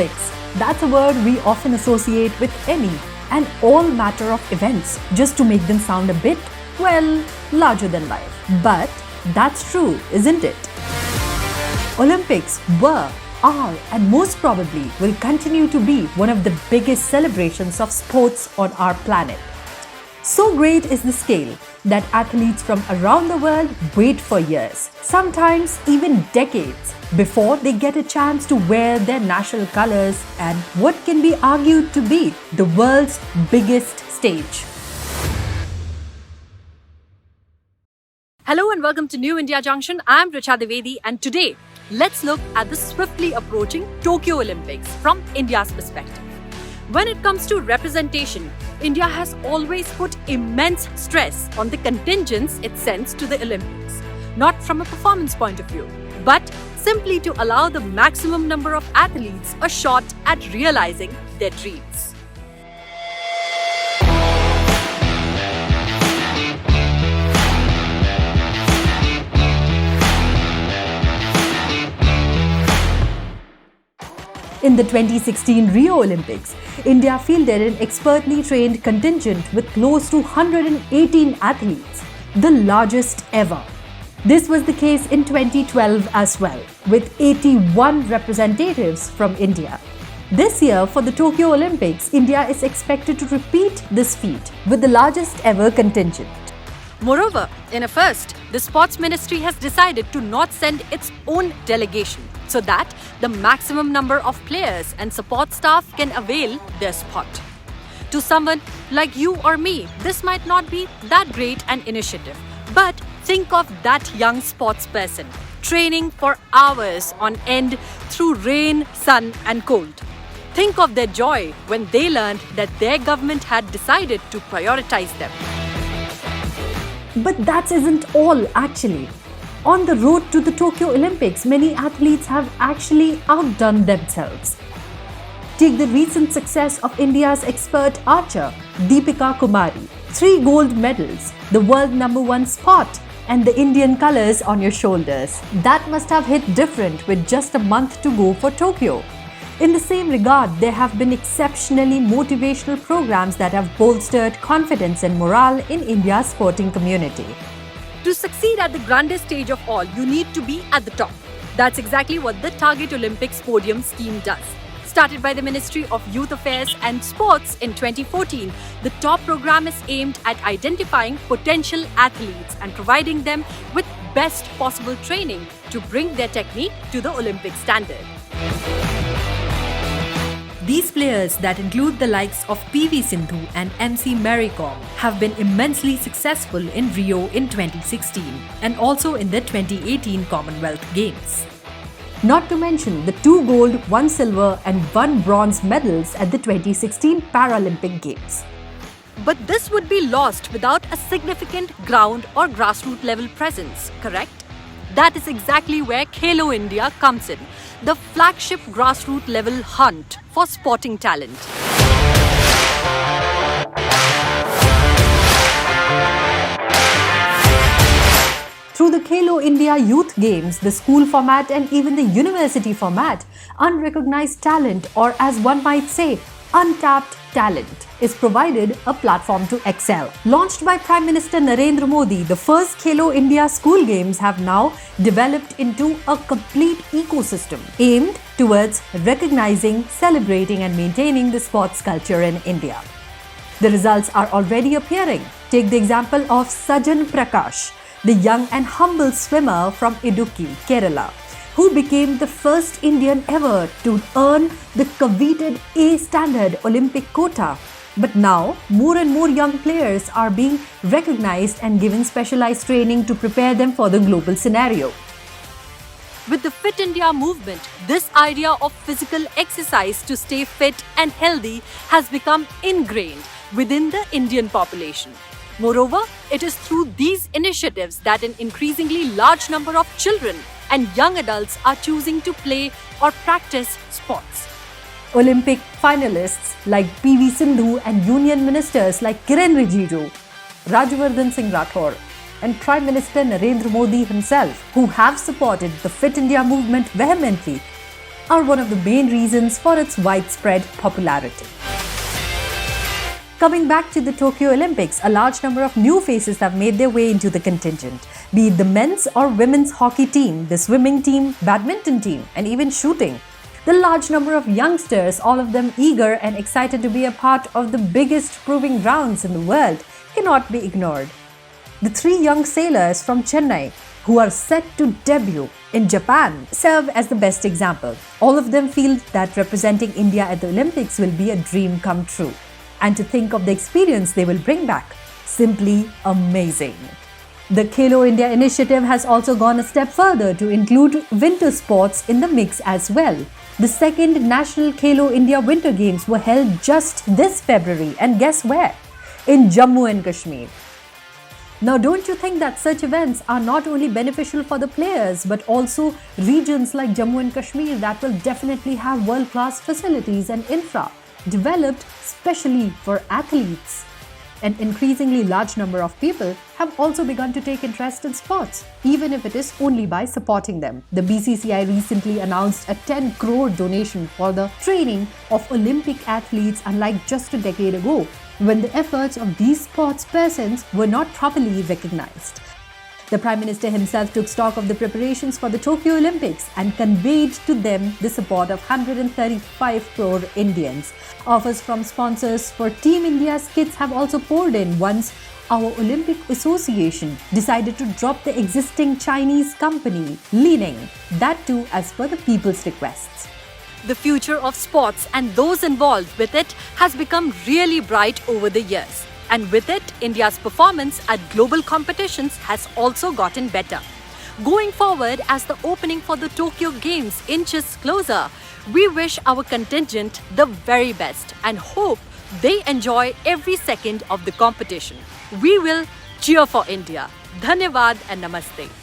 Olympics. That's a word we often associate with any and all matter of events just to make them sound a bit, well, larger than life. But that's true, isn't it? Olympics were, are, and most probably will continue to be one of the biggest celebrations of sports on our planet. So great is the scale that athletes from around the world wait for years, sometimes even decades, before they get a chance to wear their national colors and what can be argued to be the world's biggest stage. Hello and welcome to New India Junction. I'm Richa Devedi, and today let's look at the swiftly approaching Tokyo Olympics from India's perspective. When it comes to representation, India has always put immense stress on the contingents it sends to the Olympics, not from a performance point of view, but simply to allow the maximum number of athletes a shot at realizing their dreams. In the 2016 Rio Olympics, India fielded an expertly trained contingent with close to 118 athletes, the largest ever. This was the case in 2012 as well, with 81 representatives from India. This year, for the Tokyo Olympics, India is expected to repeat this feat with the largest ever contingent. Moreover, in a first, the Sports Ministry has decided to not send its own delegation so that the maximum number of players and support staff can avail their spot. To someone like you or me, this might not be that great an initiative, but think of that young sports person training for hours on end through rain, sun and cold. Think of their joy when they learned that their government had decided to prioritize them. But that isn't all, actually. On the road to the Tokyo Olympics, many athletes have actually outdone themselves. Take the recent success of India's expert archer, Deepika Kumari. 3 gold medals, the world #1 spot, and the Indian colours on your shoulders. That must have hit different with just a month to go for Tokyo. In the same regard, there have been exceptionally motivational programs that have bolstered confidence and morale in India's sporting community. To succeed at the grandest stage of all, you need to be at the top. That's exactly what the Target Olympics Podium scheme does. Started by the Ministry of Youth Affairs and Sports in 2014, the top program is aimed at identifying potential athletes and providing them with best possible training to bring their technique to the Olympic standard. These players, that include the likes of PV Sindhu and MC Mary Kom, have been immensely successful in Rio in 2016 and also in the 2018 Commonwealth Games. Not to mention the 2 gold, 1 silver and 1 bronze medals at the 2016 Paralympic Games. But this would be lost without a significant ground or grassroots level presence, correct? That is exactly where Khelo India comes in, the flagship grassroots level hunt for sporting talent. Through the Khelo India Youth Games, the school format and even the university format, unrecognized talent, or as one might say, untapped talent, is provided a platform to excel. Launched by Prime Minister Narendra Modi, the first Khelo India School Games have now developed into a complete ecosystem aimed towards recognizing, celebrating and maintaining the sports culture in India. The results are already appearing. Take the example of Sajan Prakash, the young and humble swimmer from Idukki, Kerala, who became the first Indian ever to earn the coveted A-standard Olympic quota. But now, more and more young players are being recognized and given specialized training to prepare them for the global scenario. With the Fit India movement, this idea of physical exercise to stay fit and healthy has become ingrained within the Indian population. Moreover, it is through these initiatives that an increasingly large number of children and young adults are choosing to play or practice sports. Olympic finalists like PV Sindhu and Union ministers like Kiren Rijiju, Rajyavardhan Singh Rathore and Prime Minister Narendra Modi himself, who have supported the Fit India movement vehemently, are one of the main reasons for its widespread popularity. Coming back to the Tokyo Olympics, a large number of new faces have made their way into the contingent, be it the men's or women's hockey team, the swimming team, badminton team, and even shooting. The large number of youngsters, all of them eager and excited to be a part of the biggest proving grounds in the world, cannot be ignored. The three young sailors from Chennai, who are set to debut in Japan, serve as the best example. All of them feel that representing India at the Olympics will be a dream come true. And to think of the experience they will bring back, simply amazing. The Khelo India initiative has also gone a step further to include winter sports in the mix as well. The second National Khelo India Winter Games were held just this February, and guess where? In Jammu and Kashmir. Now, don't you think that such events are not only beneficial for the players, but also regions like Jammu and Kashmir that will definitely have world-class facilities and infra developed specially for athletes? An increasingly large number of people have also begun to take interest in sports, even if it is only by supporting them. The BCCI recently announced a 10 crore donation for the training of Olympic athletes, unlike just a decade ago, when the efforts of these sports persons were not properly recognized. The Prime Minister himself took stock of the preparations for the Tokyo Olympics and conveyed to them the support of 135 crore Indians. Offers from sponsors for Team India's kits have also poured in once our Olympic Association decided to drop the existing Chinese company, Li-Ning, that too as per the people's requests. The future of sports and those involved with it has become really bright over the years. And with it, India's performance at global competitions has also gotten better. Going forward, as the opening for the Tokyo Games inches closer, we wish our contingent the very best and hope they enjoy every second of the competition. We will cheer for India. Dhanyavad and Namaste.